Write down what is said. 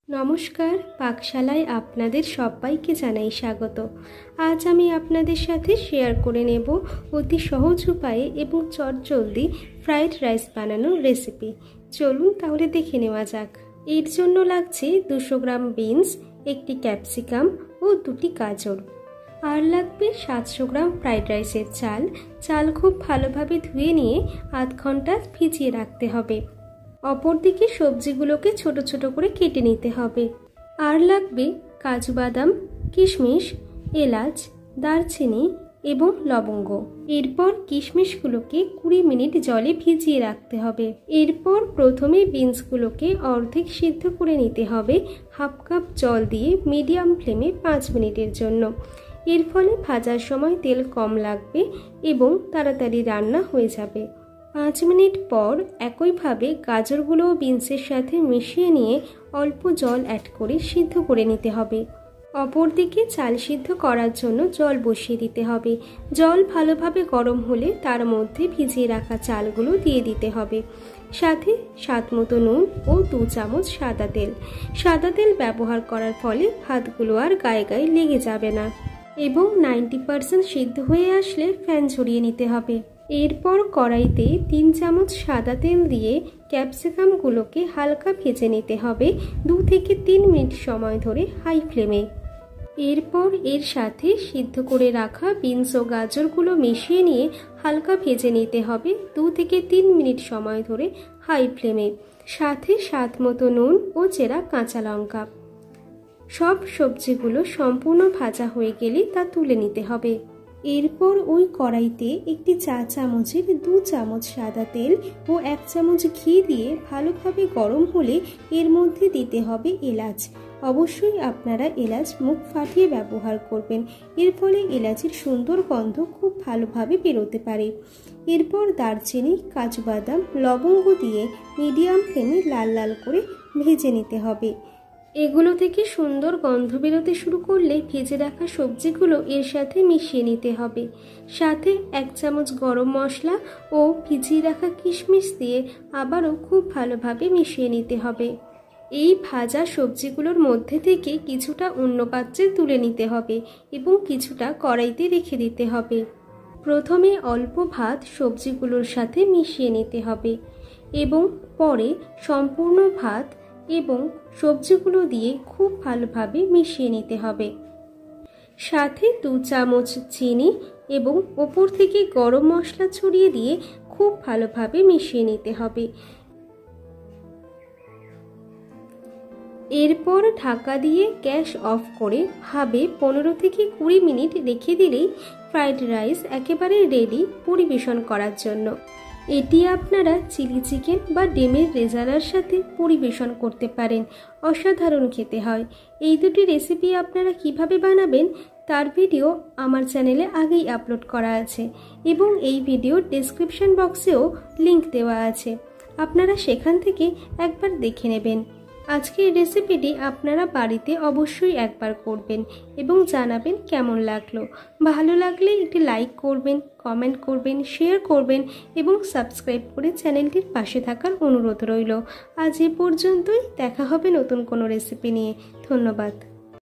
নমস্কার, পাকশালায় আপনাদের সবাইকে জানাই স্বাগত। আজ আমি আপনাদের সাথে শেয়ার করে নেব অতি সহজ উপায়ে এবং চটজলদি ফ্রাইড রাইস বানানোর রেসিপি। চলুন তাহলে দেখে নেওয়া যাক। এর জন্য লাগছে 200 গ্রাম বিনস, একটি ক্যাপসিকাম ও 2টি গাজর। আর লাগবে 700 গ্রাম ফ্রাইড রাইসের চাল। চাল খুব ভালোভাবে ধুয়ে নিয়ে আধ ঘন্টা ভিজিয়ে রাখতে হবে। অপরদিকে সবজিগুলোকে ছোট ছোট করে কেটে নিতে হবে। আর লাগবে কাজু বাদাম, কিশমিশ, এলাচ, দারচিনি এবং লবঙ্গ। এরপর কিশমিশগুলোকে 20 মিনিট জলে ভিজিয়ে রাখতে হবে। এরপর প্রথমে বিনসগুলোকে অর্ধেক সিদ্ধ করে নিতে হবে হাফ কাপ জল দিয়ে মিডিয়াম ফ্লেমে 5 মিনিটের জন্য। এর ফলে ভাজার সময় তেল কম লাগবে এবং তাড়াতাড়ি রান্না হয়ে যাবে। 5 মিনিট পর একইভাবে গাজরগুলো বিনসের সাথে মিশিয়ে নিয়ে অল্প জল অ্যাড করে সিদ্ধ করে নিতে হবে। অপরদিকে চাল সিদ্ধ করার জন্য জল বসিয়ে দিতে হবে। জল ভালোভাবে গরম হলে তার মধ্যে ভিজিয়ে রাখা চালগুলো দিয়ে দিতে হবে। সাথে স্বাদ মতো নুন ও 2 চামচ সাদা তেল। সাদা তেল ব্যবহার করার ফলে ভাতগুলো আর গায়ে গায়ে লেগে যাবে না এবং 90% সিদ্ধ হয়ে আসলে ফ্যান ঝরিয়ে নিতে হবে। এরপর কড়াইতে 3 চামচ সাদা তেল দিয়ে ক্যাপসিকামগুলোকে হালকা ভেজে নিতে হবে 2 থেকে 3 মিনিট সময় ধরে হাই ফ্লেমে। এরপর এর সাথে সিদ্ধ করে রাখা বিনস ও গাজরগুলো মিশিয়ে নিয়ে হালকা ভেজে নিতে হবে 2 থেকে 3 মিনিট সময় ধরে হাই ফ্লেমে। সাথে স্বাদ মতো নুন ও চেরা কাঁচা লঙ্কা। সব সবজিগুলো সম্পূর্ণ ভাজা হয়ে গেলে তা তুলে নিতে হবে। এরপর ওই কড়াইতে একটি চা চামচের 2 চামচ সাদা তেল ও 1 চামচ ঘি দিয়ে ভালোভাবে গরম হলে এর মধ্যে দিতে হবে এলাচ। অবশ্যই আপনারা এলাচ মুখ ফাটিয়ে ব্যবহার করবেন, এর ফলে এলাচের সুন্দর গন্ধ খুব ভালোভাবে বেরোতে পারে। এরপর দারচিনি, কাজু বাদাম, লবঙ্গ দিয়ে মিডিয়াম ফ্লেমে লাল লাল করে ভেজে নিতে হবে। এগুলো থেকে সুন্দর গন্ধ বেরোতে শুরু করলে ভেজে রাখা সবজিগুলো এর সাথে মিশিয়ে নিতে হবে। সাথে 1 চামচ গরম মশলা ও ভিজিয়ে রাখা কিশমিশ দিয়ে আবারও খুব ভালোভাবে মিশিয়ে নিতে হবে। এই ভাজা সবজিগুলোর মধ্যে থেকে কিছুটা অন্য পাত্রে তুলে নিতে হবে এবং কিছুটা কড়াইতে রেখে দিতে হবে। প্রথমে অল্প ভাত সবজিগুলোর সাথে মিশিয়ে নিতে হবে এবং পরে সম্পূর্ণ ভাত এবং সবজিগুলো দিয়ে খুব ভালোভাবে মিশিয়ে নিতে হবে। সাথে 2 চামচ চিনি এবং ওপর থেকে গরম মশলা ছড়িয়ে দিয়ে খুব ভালোভাবে মিশিয়ে নিতে হবে। এরপর ঢাকা দিয়ে গ্যাস অফ করে ভাবে 15 থেকে 20 মিনিট রেখে দিলেই ফ্রাইড রাইস একেবারে রেডি পরিবেশন করার জন্য। এটি আপনারা চিলি চিকেন বা ডিমের রেজালার সাথে পরিবেশন করতে পারেন। অসাধারণ খেতে হয়। এই দুটি রেসিপি আপনারা কিভাবে বানাবেন তার ভিডিও আমার চ্যানেলে আগেই আপলোড করা আছে এবং এই ভিডিওর ডেসক্রিপশন বক্সেও লিংক দেওয়া আছে, আপনারা সেখান থেকে একবার দেখে নেবেন। আজকের রেসিপিটি আপনারা বাড়িতে অবশ্যই একবার করবেন এবং জানাবেন কেমন লাগলো। ভালো লাগলে একটি লাইক করবেন, কমেন্ট করবেন, শেয়ার করবেন এবং সাবস্ক্রাইব করে চ্যানেলটির পাশে থাকার অনুরোধ রইল। আজ এ পর্যন্তই, দেখা হবে নতুন কোনো রেসিপি নিয়ে। ধন্যবাদ।